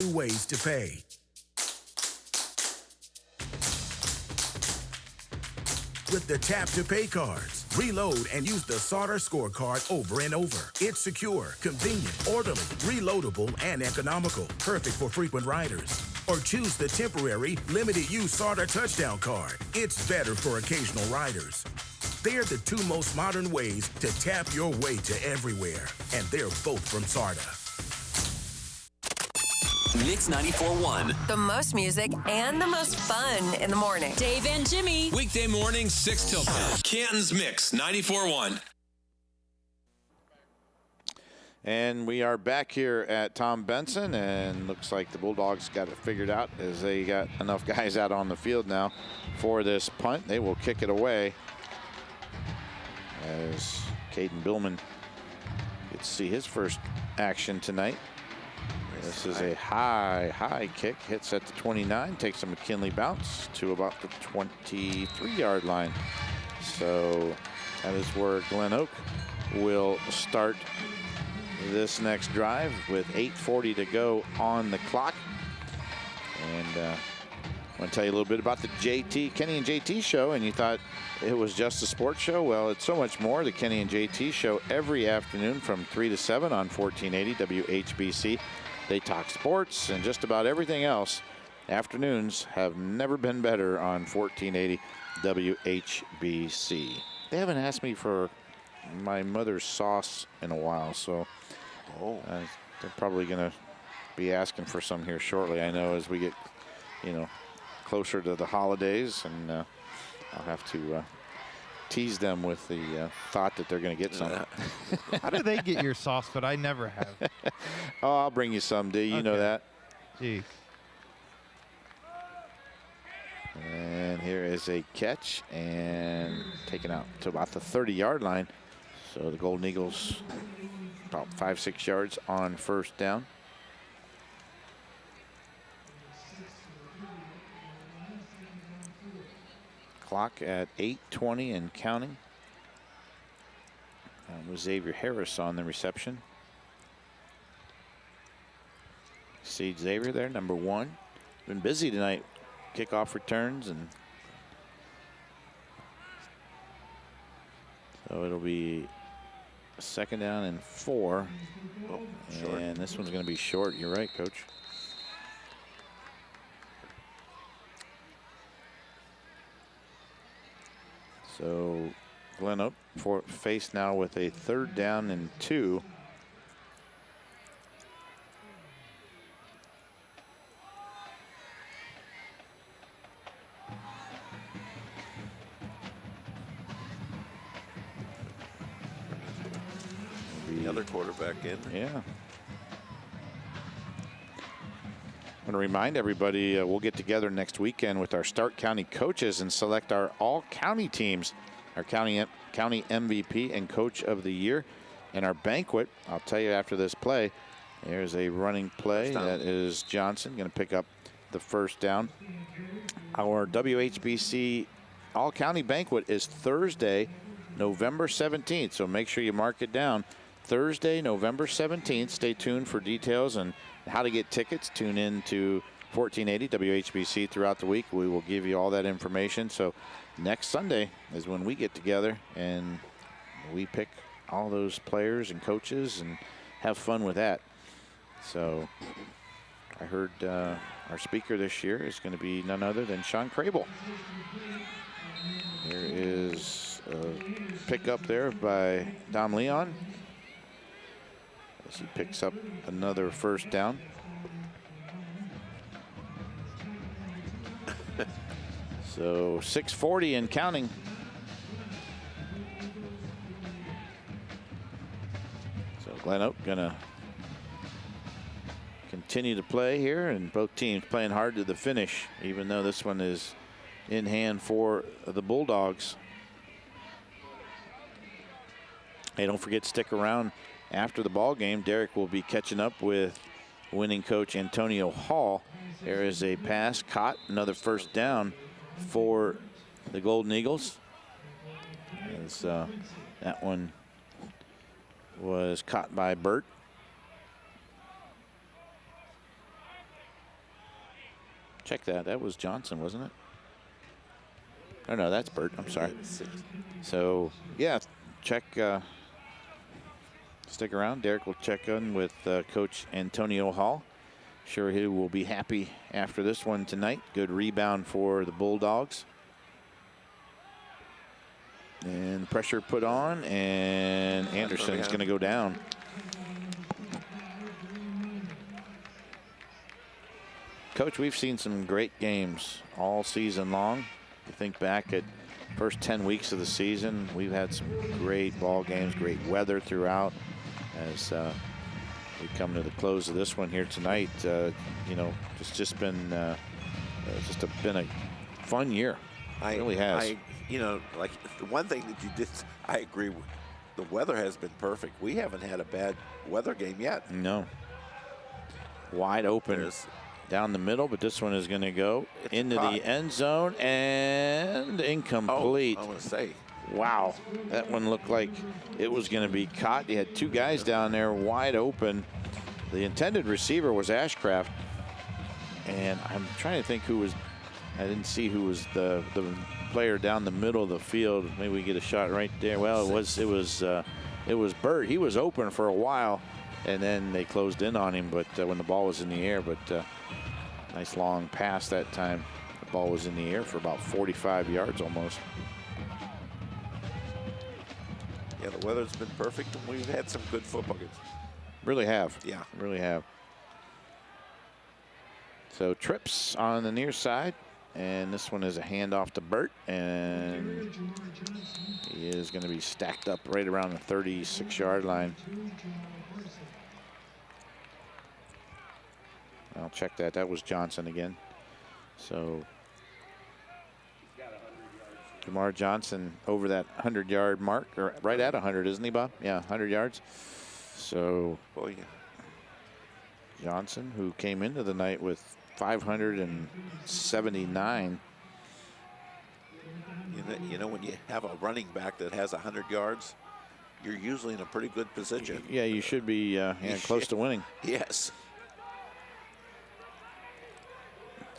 New ways to pay. With the Tap to Pay cards, reload and use the Sauter scorecard over and over. It's secure, convenient, orderly, reloadable, and economical. Perfect for frequent riders. Or choose the temporary, limited use Sauter touchdown card. It's better for occasional riders. They're the two most modern ways to tap your way to everywhere. And they're both from Sauter. Mix 94.1. The most music and the most fun in the morning. Dave and Jimmy. Weekday morning, 6 till 10. Canton's Mix 94.1. And we are back here at Tom Benson, and looks like the Bulldogs got it figured out as they got enough guys out on the field now for this punt. They will kick it away as Caden Billman gets to see his first action tonight. This is a high kick. Hits at the 29, takes a McKinley bounce to about the 23-yard line. So that is where GlenOak will start this next drive with 8:40 to go on the clock. And I want to tell you a little bit about the Kenny and JT show, and you thought it was just a sports show. Well, it's so much more. The Kenny and JT show every afternoon from 3 to 7 on 1480 WHBC. They talk sports and just about everything else. Afternoons have never been better on 1480 WHBC. They haven't asked me for my mother's sauce in a while, so they're probably going to be asking for some here shortly. I know as we get, closer to the holidays, and I'll have to tease them with the thought that they're going to get some. How do they get your sauce, but I never have? Oh, I'll bring you some, D. You know that. Jeez. And here is a catch and taken out to about the 30-yard line. So the Golden Eagles about 5-6 yards on first down. Clock at 8:20 and counting. With Xavier Harris on the reception. See Xavier there, number 1. Been busy tonight. Kickoff returns, and so it'll be a 2nd down and 4. And this one's going to be short. You're right, Coach. So GlenOak faced now with a 3rd down and 2. Another quarterback in. Yeah. I want to remind everybody we'll get together next weekend with our Stark County coaches and select our all-county teams, our county MVP and Coach of the Year, and our banquet. I'll tell you after this play. There's a running play that is Johnson going to pick up the first down. Our WHBC all-county banquet is Thursday, November 17th, so make sure you mark it down. Thursday, November 17th. Stay tuned for details and how to get tickets. Tune in to 1480 WHBC throughout the week. We will give you all that information. So next Sunday is when we get together and we pick all those players and coaches and have fun with that. So I heard our speaker this year is going to be none other than Sean Crable. There is a pick up there by Dom Leon. As he picks up another first down. So 6:40 and counting. So GlenOak gonna continue to play here, and both teams playing hard to the finish, even though this one is in hand for the Bulldogs. Hey, don't forget to stick around after the ball game. Derek will be catching up with winning coach Antonio Hall. There is a pass caught, another first down for the Golden Eagles. As that one was caught by Burt. Check that. That was Johnson, wasn't it? Oh, no, that's Burt. I'm sorry. So, yeah, check. Stick around. Derek will check in with Coach Antonio Hall. Sure he will be happy after this one tonight. Good rebound for the Bulldogs. And pressure put on, and Anderson's going to go down. Coach, we've seen some great games all season long. You think back at first 10 weeks of the season, we've had some great ball games, great weather throughout. As we come to the close of this one here tonight, you know, it's just been a fun year. It really has. You know, like the one thing that you did, I agree with. The weather has been perfect. We haven't had a bad weather game yet. No. Wide open down the middle, but this one is going to go into the end zone and incomplete. Oh, I want to say. Wow, that one looked like it was going to be caught. You had two guys down there wide open. The intended receiver was Ashcraft, and I'm trying to think who was. I didn't see who was the player down the middle of the field. Maybe we get a shot right there. Well, it was Burt. He was open for a while, and then they closed in on him. But when the ball was in the air, nice long pass that time. The ball was in the air for about 45 yards almost. Yeah, the weather's been perfect, and we've had some good football games. Really have. Yeah. Really have. So trips on the near side, and this one is a handoff to Burt, and he is going to be stacked up right around the 36-yard line. I'll check that. That was Johnson again. So Jamar Johnson over that 100-yard mark, or right at 100, isn't he, Bob? Yeah, 100 yards. So Johnson, who came into the night with 579. You know, when you have a running back that has 100 yards, you're usually in a pretty good position. Yeah, you should be close to winning. Yes.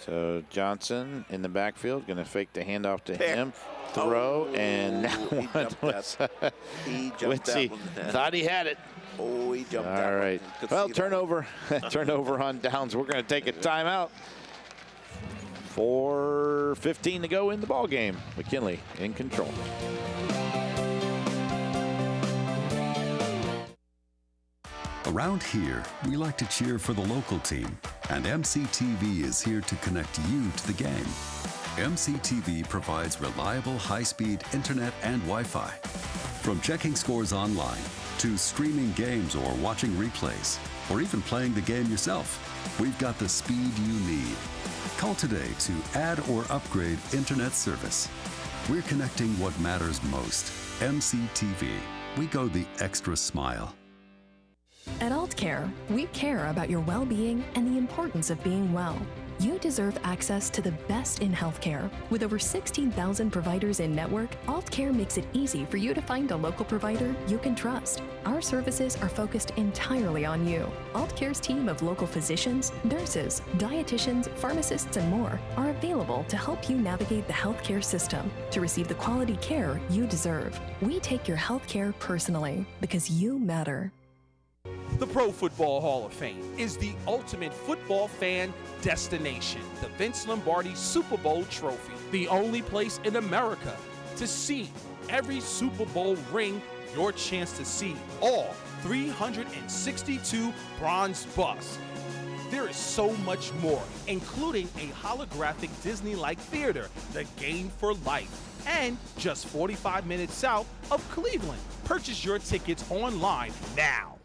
So Johnson in the backfield, going to fake the handoff to him. Throw, and that one was Quincy thought he had it. Oh, he jumped All right. Well, turnover on downs. We're going to take a timeout. 4:15 to go in the ball game. McKinley in control. Around here, we like to cheer for the local team, and MCTV is here to connect you to the game. MCTV provides reliable, high-speed internet and Wi-Fi. From checking scores online, to streaming games or watching replays, or even playing the game yourself, we've got the speed you need. Call today to add or upgrade internet service. We're connecting what matters most. MCTV. We go the extra mile. At Aultcare, we care about your well-being and the importance of being well. You deserve access to the best in healthcare. With over 16,000 providers in network, Aultcare makes it easy for you to find a local provider you can trust. Our services are focused entirely on you. Aultcare's team of local physicians, nurses, dietitians, pharmacists, and more are available to help you navigate the healthcare system to receive the quality care you deserve. We take your healthcare personally because you matter. The Pro Football Hall of Fame is the ultimate football fan destination. The Vince Lombardi Super Bowl trophy, the only place in America to see every Super Bowl ring, your chance to see all 362 bronze busts. There is so much more, including a holographic Disney-like theater, the Game for Life, and just 45 minutes south of Cleveland. Purchase your tickets online now.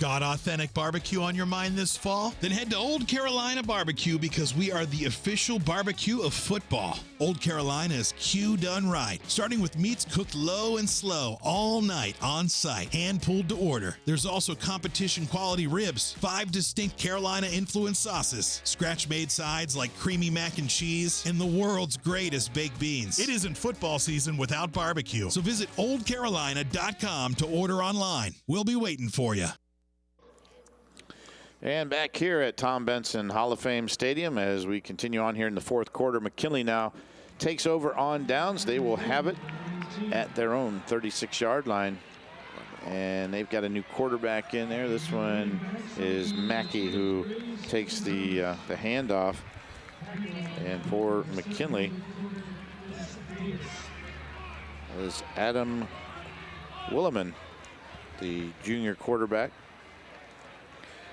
Got authentic barbecue on your mind this fall? Then head to Old Carolina Barbecue because we are the official barbecue of football. Old Carolina is Q done right, starting with meats cooked low and slow all night on site, hand pulled to order. There's also competition quality ribs, 5 distinct Carolina influenced sauces, scratch made sides like creamy mac and cheese, and the world's greatest baked beans. It isn't football season without barbecue, so visit oldcarolina.com to order online. We'll be waiting for you. And back here at Tom Benson Hall of Fame Stadium as we continue on here in the fourth quarter. McKinley now takes over on downs. They will have it at their own 36-yard line. And they've got a new quarterback in there. This one is Mackey, who takes the handoff. And for McKinley is Adam Williman, the junior quarterback.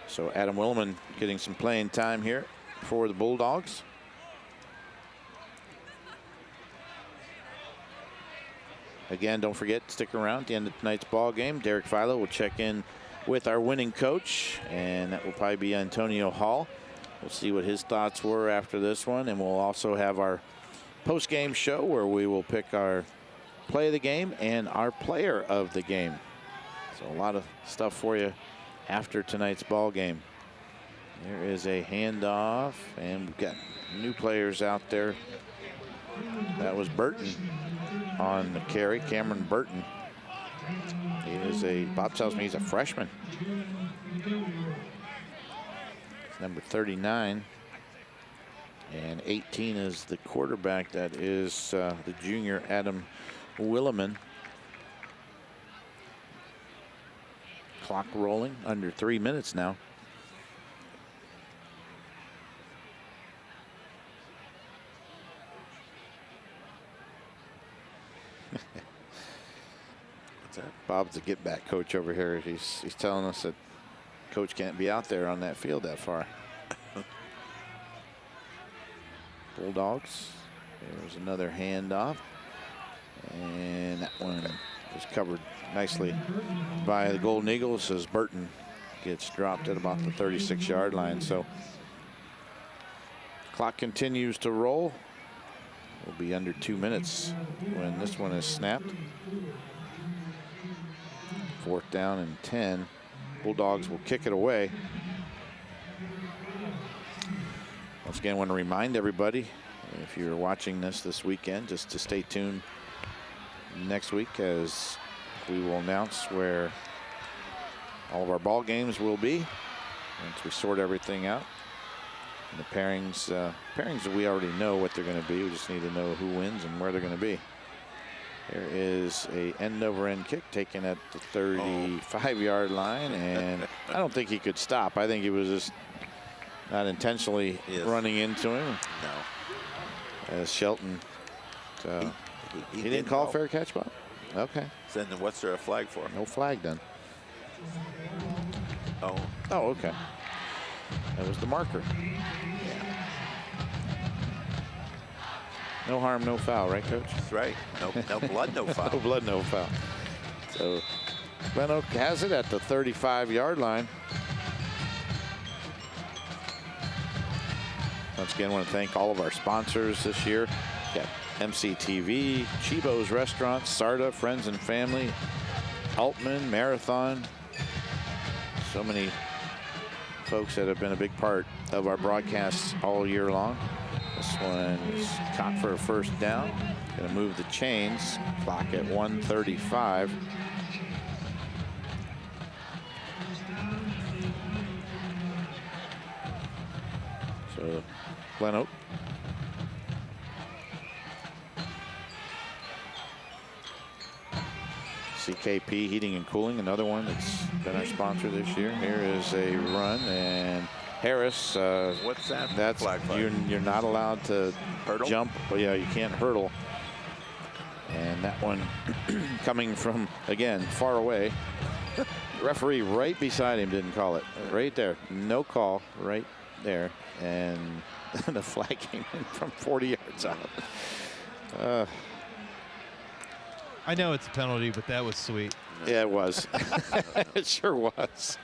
So Adam Williman getting some playing time here for the Bulldogs. Again, don't forget, stick around at the end of tonight's ball game. Derek Philo will check in with our winning coach, and that will probably be Antonio Hall. We'll see what his thoughts were after this one, and we'll also have our post-game show where we will pick our play of the game and our player of the game. So a lot of stuff for you after tonight's ball game. There is a handoff, and we've got new players out there. That was Burton on the carry, Cameron Burton. He is Bob tells me he's a freshman. Number 39. And 18 is the quarterback. That is the junior Adam Williman. Clock rolling, under 3 minutes now. What's that? Bob's the get back coach over here. He's telling us that coach can't be out there on that field that far. Bulldogs. There's another handoff. And that one was covered nicely by the Golden Eagles as Burton gets dropped at about the 36-yard line. So clock continues to roll. Will be under 2 minutes when this one is snapped. 4th down and 10. Bulldogs will kick it away. Once again, I want to remind everybody, if you're watching this weekend, just to stay tuned next week as we will announce where all of our ball games will be once we sort everything out. And the pairings that we already know what they're going to be. We just need to know who wins and where they're going to be. There is a end-over-end kick taken at the 35-yard line, and I don't think he could stop. I think he was just not intentionally running into him. No. As Shelton, he didn't call fair catch, Bob? Okay. Then what's there a flag for? No flag then. Oh. Oh, okay. That was the marker. No harm, no foul, right, Coach? That's right. No blood, no foul. No blood, no foul. So GlenOak has it at the 35-yard line. Once again, I want to thank all of our sponsors this year. Got MCTV, Chibo's Restaurant, Sarda, Friends and Family, Altman, Marathon. So many folks that have been a big part of our broadcasts all year long. This one is caught for a first down. Going to move the chains. Clock at 1:35. So GlenOak. CKP Heating and Cooling, another one that's been our sponsor this year. Here is a run, and Harris. What's that? That's you're not allowed to jump. Oh, yeah, you can't hurdle. And that one coming from, again, far away. Referee right beside him didn't call it. Right there. No call right there. And the flag came in from 40 yards out. I know it's a penalty, but that was sweet. Yeah, it was. It sure was.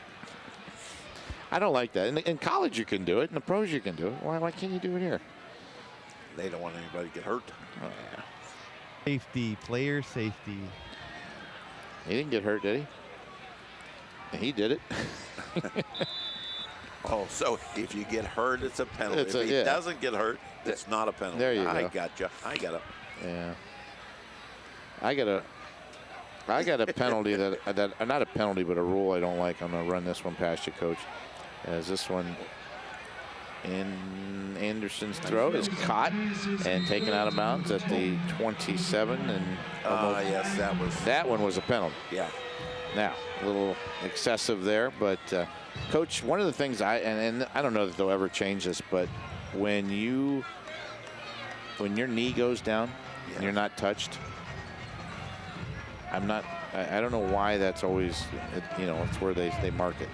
I don't like that. In college, you can do it. In the pros, you can do it. Why can't you do it here? They don't want anybody to get hurt. Oh, yeah. Safety, player safety. He didn't get hurt, did he? He did it. Oh, so if you get hurt, it's a penalty. If he doesn't get hurt, it's not a penalty. There you go. I got you. I got it. Yeah. I got a penalty that not a penalty, but a rule I don't like. I'm going to run this one past you, Coach. as this one in Anderson's throw is caught and taken out of bounds at the 27. And yes, that one was a penalty. Yeah. Now, a little excessive there, but Coach, one of the things and I don't know that they'll ever change this, but when your knee goes down and you're not touched, I don't know why that's always, it's where they mark it.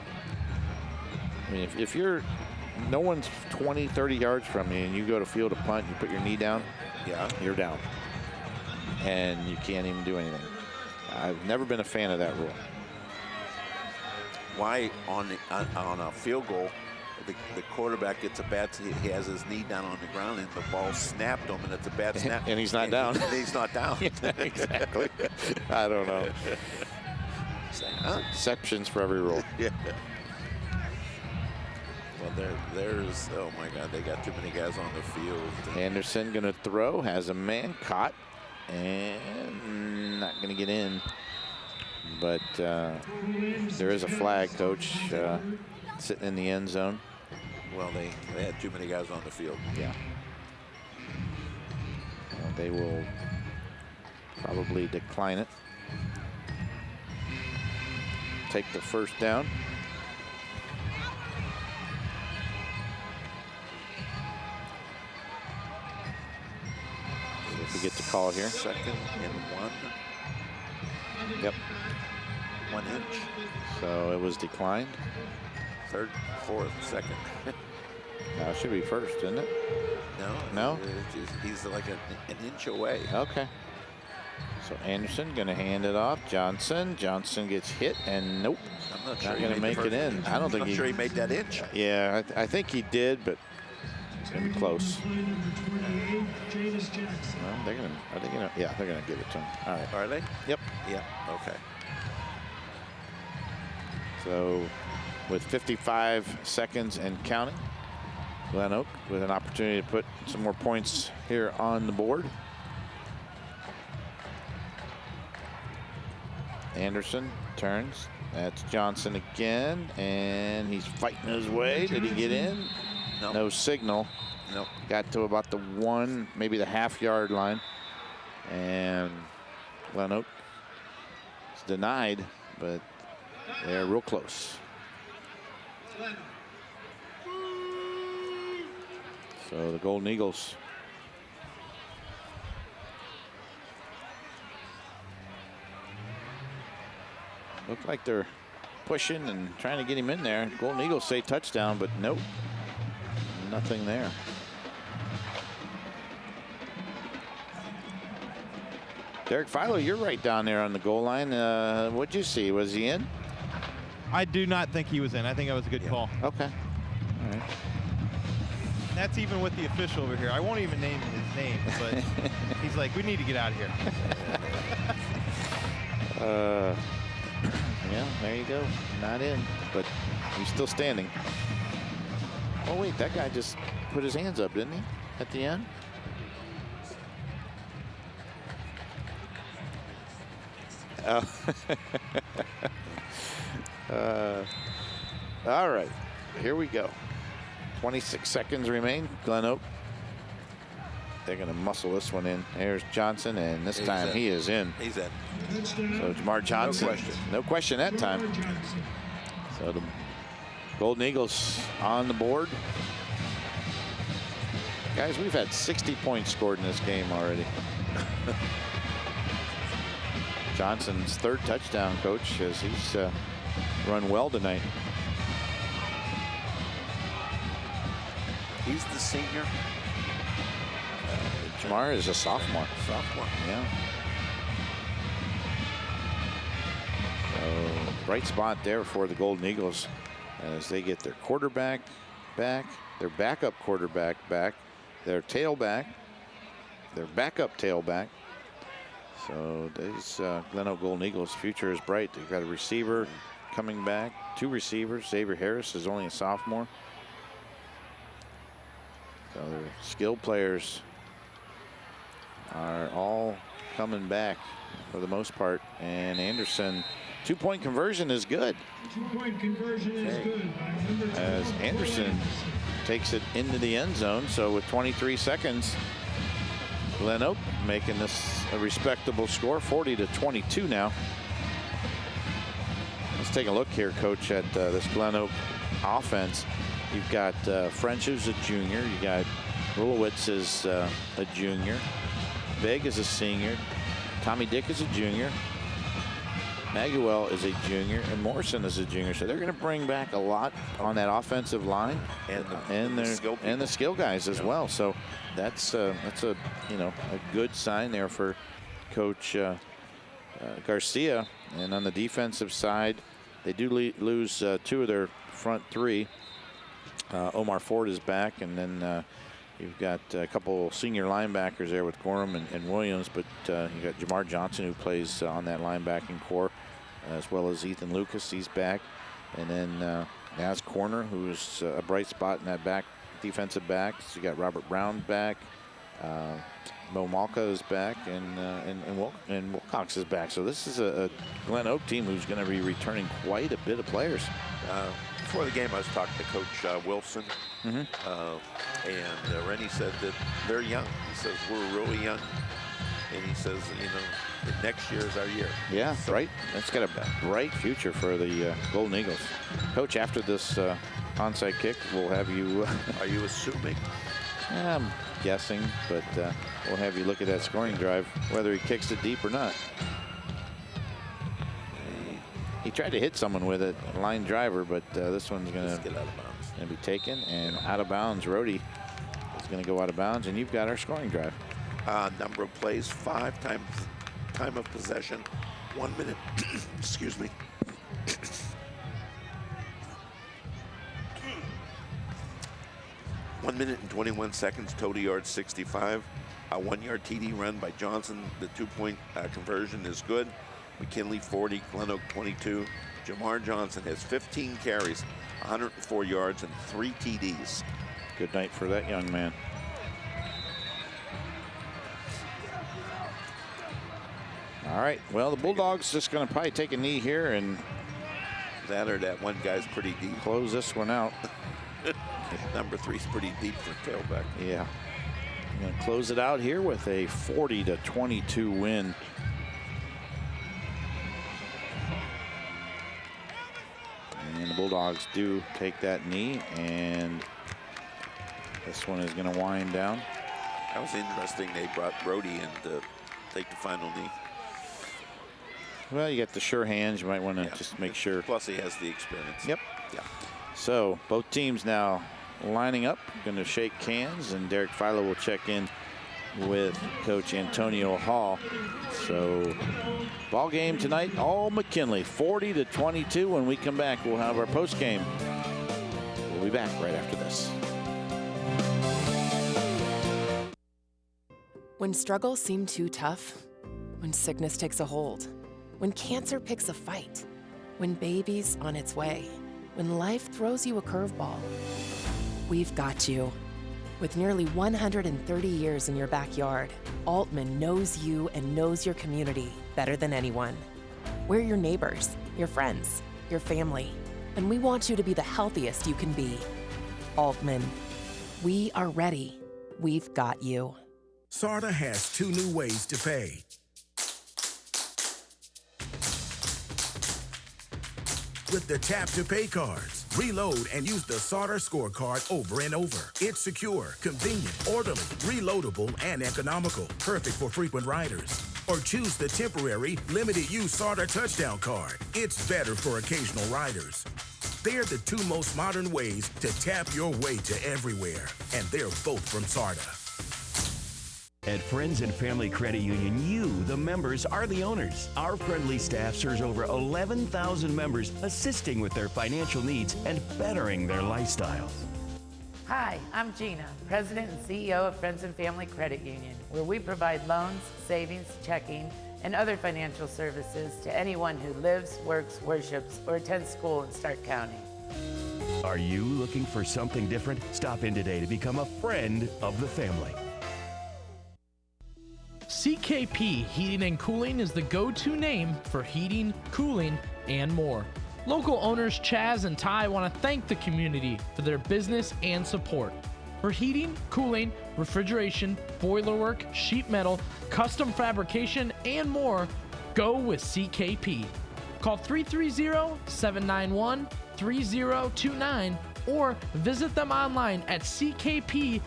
I mean, if no one's 20, 30 yards from you and you go to field a punt, you put your knee down, you're down. And you can't even do anything. I've never been a fan of that rule. Why on a field goal, the quarterback gets a bad, he has his knee down on the ground and the ball snapped him and it's a bad snap. And he's not down. And he's not down. Exactly. I don't know. Exceptions for every rule. Yeah. Well, there's, oh my God, they got too many guys on the field. Anderson going to throw, has a man caught, and not going to get in. But there is a flag, Coach, sitting in the end zone. Well, they had too many guys on the field. Yeah. Well, they will probably decline it. Take the first down. We get the call here. 2nd and 1. Yep. 1 inch. So it was declined. 3rd, 4th, 2nd. It should be first, isn't it? No? He's like an inch away. Okay. So Anderson going to hand it off. Johnson gets hit, and nope. I'm not going to make it in. I don't think I'm sure he made that inch. Yeah, I think he did, but it's going to be close. Well, they're going to give it to him. All right. Are they? Yep. Yeah, okay. So with 55 seconds and counting, GlenOak with an opportunity to put some more points here on the board. Anderson turns. That's Johnson again, and he's fighting his way. Did he get in? Nope. No signal. Nope. Got to about the 1, maybe the half-yard line, and GlenOak is denied, but they're real close. So the Golden Eagles look like they're pushing and trying to get him in there. Golden Eagles say touchdown, but nope, nothing there. Derek Philo, you're right down there on the goal line. What'd you see? Was he in? I do not think he was in. I think that was a good call. Okay. All right. That's even with the official over here. I won't even name his name, but he's like, we need to get out of here. Yeah, there you go. Not in, but he's still standing. Oh, wait, that guy just put his hands up, didn't he, at the end? All right, here we go. 26 seconds remain. GlenOak, they're going to muscle this one in. There's Johnson, and this time he is in. He's in. So Jamar Johnson, no question that time. So the Golden Eagles on the board. Guys, we've had 60 points scored in this game already. Johnson's 3rd touchdown, Coach, as he's run well tonight. He's the senior. Jamar is a sophomore. Yeah. So bright spot there for the Golden Eagles as they get their quarterback back, their backup quarterback back, their tailback, their backup tailback. So these GlenOak Golden Eagles' future is bright. They've got a receiver coming back, 2 receivers. Xavier Harris is only a sophomore. So their skilled players are all coming back for the most part. And Anderson Two-point conversion is good. Two-point conversion is good. As Anderson takes it into the end zone. So with 23 seconds, GlenOak making this a respectable score, 40-22 now. Let's take a look here, Coach, at this GlenOak offense. You've got French is a junior. You got Rulowitz is a junior. Big is a senior. Tommy Dick is a junior. Maguel is a junior, and Morrison is a junior. So they're going to bring back a lot on that offensive line, and the skill guys as well. So that's a good sign there for Coach Garcia. And on the defensive side, they do lose two of their front three. Omar Ford is back, and then you've got a couple senior linebackers there with Gorham and Williams, but you got Jamar Johnson, who plays on that linebacking core, as well as Ethan Lucas. He's back, and then Naz Corner, who's a bright spot in that back defensive back. So you got Robert Brown back, Mo Malka is back, and Wilcox is back. So this is a GlenOak team who's going to be returning quite a bit of players. Before the game, I was talking to Coach Wilson, and Rennie said that they're young. He says, we're really young. And he says, next year is our year. Yeah, so, right. That's got a bright future for the Golden Eagles. Coach, after this onside kick, we'll have you... Are you assuming? I'm guessing, but we'll have you look at that scoring drive, whether he kicks it deep or not. He tried to hit someone with it, a line driver, but this one's going to get out of bounds. Going to be taken and out of bounds. Rhodey is going to go out of bounds, and you've got our scoring drive. Number of plays, 5 times time of possession, 1 minute. Excuse me. 1 minute and 21 seconds, total yards 65. A 1-yard TD run by Johnson. The 2-point conversion is good. McKinley 40, GlenOak 22. Jamar Johnson has 15 carries, 104 yards, and 3 TDs. Good night for that young man. All right, well, the Bulldogs just going to probably take a knee here and that one guy's pretty deep. Close this one out. Number 3's pretty deep for tailback. Yeah. I'm going to close it out here with a 40-22 win. And the Bulldogs do take that knee, and this one is going to wind down. That was interesting. They brought Brody in to take the final knee. Well, you got the sure hands. You might want to just make sure. Plus, he has the experience. Yep. Yeah. So both teams now lining up, going to shake hands, and Derek Philo will check in with Coach Antonio Hall. So ball game tonight, all McKinley, 40-22. When we come back, we'll have our post game. We'll be back right after this. When struggles seem too tough, when sickness takes a hold, when cancer picks a fight, when baby's on its way, when life throws you a curveball, we've got you. With nearly 130 years in your backyard, Altman knows you and knows your community better than anyone. We're your neighbors, your friends, your family, and we want you to be the healthiest you can be. Altman, we are ready. We've got you. SARTA has 2 new ways to pay. With the Tap to Pay cards, reload and use the SARTA scorecard over and over. It's secure, convenient, orderly, reloadable, and economical. Perfect for frequent riders. Or choose the temporary, limited-use SARTA touchdown card. It's better for occasional riders. They're the 2 most modern ways to tap your way to everywhere. And they're both from SARTA. At Friends and Family Credit Union, you, the members, are the owners. Our friendly staff serves over 11,000 members, assisting with their financial needs and bettering their lifestyles. Hi, I'm Gina, President and CEO of Friends and Family Credit Union, where we provide loans, savings, checking, and other financial services to anyone who lives, works, worships, or attends school in Stark County. Are you looking for something different? Stop in today to become a friend of the family. CKP Heating and Cooling is the go-to name for heating, cooling, and more. Local owners Chaz and Ty want to thank the community for their business and support. For heating, cooling, refrigeration, boiler work, sheet metal, custom fabrication, and more, go with CKP. Call 330-791-3029 or visit them online at ckphvac.com.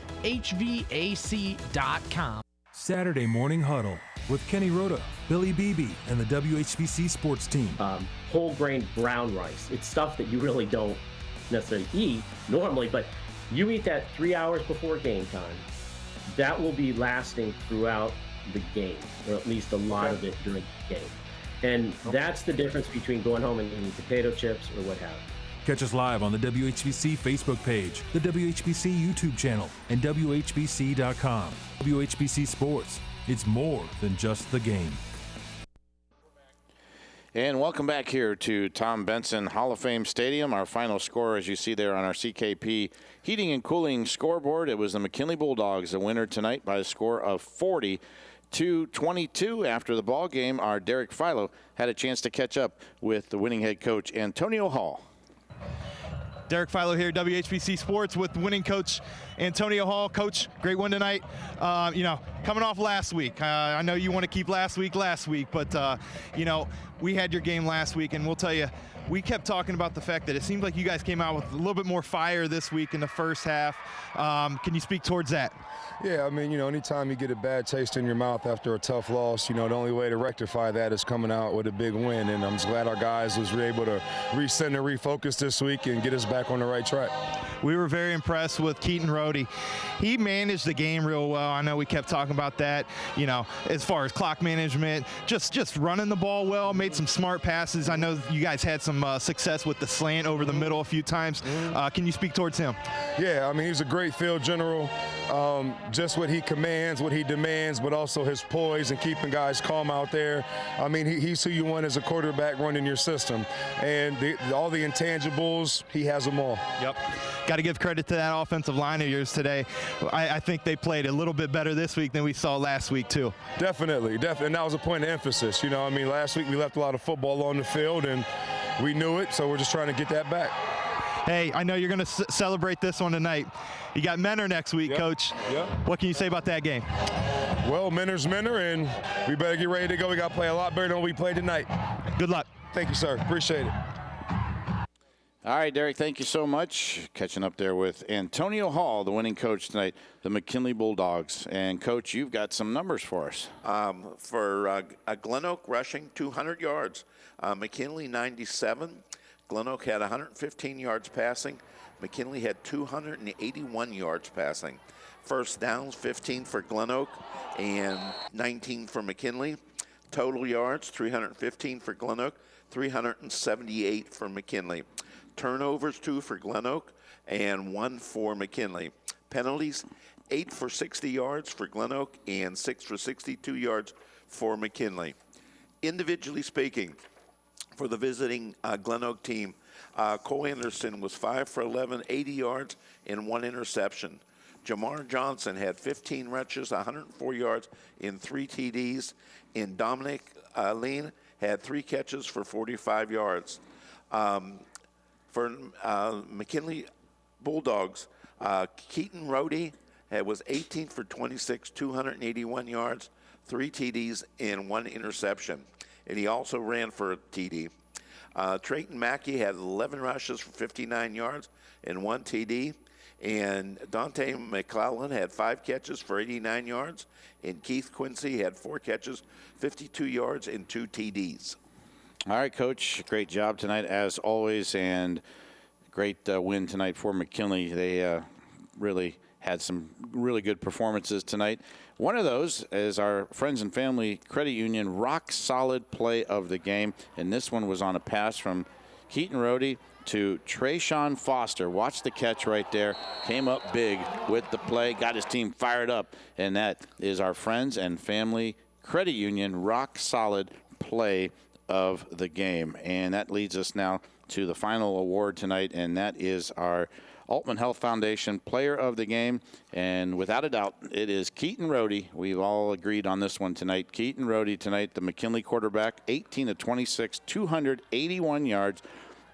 Saturday Morning Huddle with Kenny Rhoda, Billy Beebe, and the WHBC sports team. Whole grain brown rice. It's stuff that you really don't necessarily eat normally, but you eat that 3 hours before game time. That will be lasting throughout the game, or at least a lot of it during the game. And that's the difference between going home and eating potato chips or what have you. Catch us live on the WHBC Facebook page, the WHBC YouTube channel, and WHBC.com. WHBC Sports. It's more than just the game. And welcome back here to Tom Benson Hall of Fame Stadium. Our final score, as you see there on our CKP Heating and Cooling scoreboard, it was the McKinley Bulldogs, the winner tonight by a score of 40-22. After the ball game, our Derek Philo had a chance to catch up with the winning head coach, Antonio Hall. Derek Philo here, WHBC Sports, with winning coach Antonio Hall. Coach, great win tonight. Coming off last week. I know you want to keep last week, but, we had your game last week, and we'll tell you, we kept talking about the fact that it seemed like you guys came out with a little bit more fire this week in the first half. Can you speak towards that? Yeah, anytime you get a bad taste in your mouth after a tough loss, the only way to rectify that is coming out with a big win. And I'm just glad our guys was able to recenter, refocus this week and get us back on the right track. We were very impressed with Keaton Rohde. He managed the game real well. I know we kept talking about that, as far as clock management, just running the ball well, made some smart passes. I know you guys had some success with the slant over the middle a few times. Can you speak towards him? Yeah, he's a great field general. Just what he commands, what he demands, but also his poise and keeping guys calm out there. He's who you want as a quarterback running your system. And all the intangibles, he has them all. Yep. Got to give credit to that offensive line of yours today. I think they played a little bit better this week than we saw last week, too. Definitely. And that was a point of emphasis. Last week we left a lot of football on the field, and we knew it, so we're just trying to get that back. Hey, I know you're going to celebrate this one tonight. You got Mentor next week, Coach. Yep. What can you say about that game? Well, Mentor's Mentor, and we better get ready to go. We got to play a lot better than we played tonight. Good luck. Thank you, sir. Appreciate it. All right, Derek, thank you so much. Catching up there with Antonio Hall, the winning coach tonight, the McKinley Bulldogs. And, Coach, you've got some numbers for us. For GlenOak rushing, 200 yards. McKinley, 97. GlenOak had 115 yards passing. McKinley had 281 yards passing. First downs, 15 for GlenOak and 19 for McKinley. Total yards, 315 for GlenOak, 378 for McKinley. Turnovers, 2 for GlenOak and 1 for McKinley. Penalties, 8 for 60 yards for GlenOak and 6 for 62 yards for McKinley. Individually speaking, for the visiting GlenOak team, Cole Anderson was 5 for 11, 80 yards, and 1 interception. Jamar Johnson had 15 rushes, 104 yards, and 3 TDs. And Dominic Lean had 3 catches for 45 yards. For McKinley Bulldogs, Keaton Rohde was 18 for 26, 281 yards, 3 TDs, and 1 interception. And he also ran for a TD. Trayton Mackey had 11 rushes for 59 yards and 1 TD. And Dante McClellan had 5 catches for 89 yards. And Keith Quincy had 4 catches, 52 yards, and 2 TDs. All right, Coach, great job tonight as always, and great win tonight for McKinley. They really had some really good performances tonight. One of those is our Friends and Family Credit Union rock-solid play of the game, and this one was on a pass from Keaton Rohde to Trayshawn Foster. Watch the catch right there. Came up big with the play, got his team fired up, and that is our Friends and Family Credit Union rock-solid play of the game. And that leads us now to the final award tonight, and that is our Altman Health Foundation Player of the Game. And without a doubt, it is Keaton Rohde. We've all agreed on this one tonight. Keaton Rohde tonight, the McKinley quarterback, 18 of 26, 281 yards,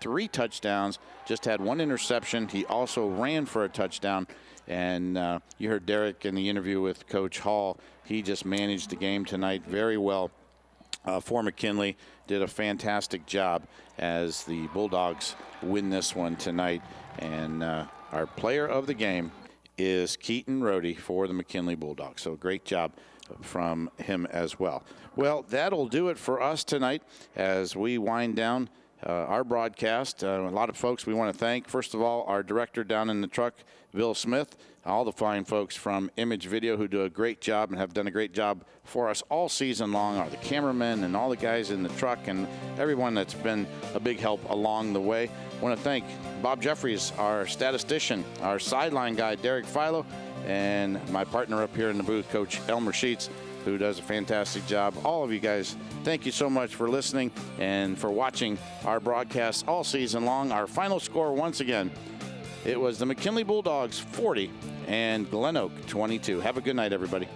3 touchdowns, just had 1 interception. He also ran for a touchdown. And you heard Derek in the interview with Coach Hall. He just managed the game tonight very well for McKinley. Did a fantastic job as the Bulldogs win this one tonight. And our player of the game is Keaton Rohde for the McKinley Bulldogs. So great job from him as well. Well, that'll do it for us tonight as we wind down our broadcast. A lot of folks we want to thank. First of all, our director down in the truck, Bill Smith, all the fine folks from Image Video who do a great job and have done a great job for us all season long, are the cameramen and all the guys in the truck and everyone that's been a big help along the way. I want to thank Bob Jeffries, our statistician, our sideline guy, Derek Philo, and my partner up here in the booth, Coach Elmer Sheets, who does a fantastic job. All of you guys, thank you so much for listening and for watching our broadcast all season long. Our final score, once again, it was the McKinley Bulldogs 40 and GlenOak 22. Have a good night, everybody.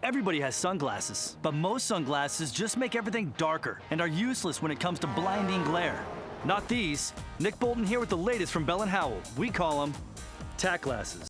Everybody has sunglasses, but most sunglasses just make everything darker and are useless when it comes to blinding glare. Not these. Nick Bolton here with the latest from Bell & Howell. We call them tack glasses.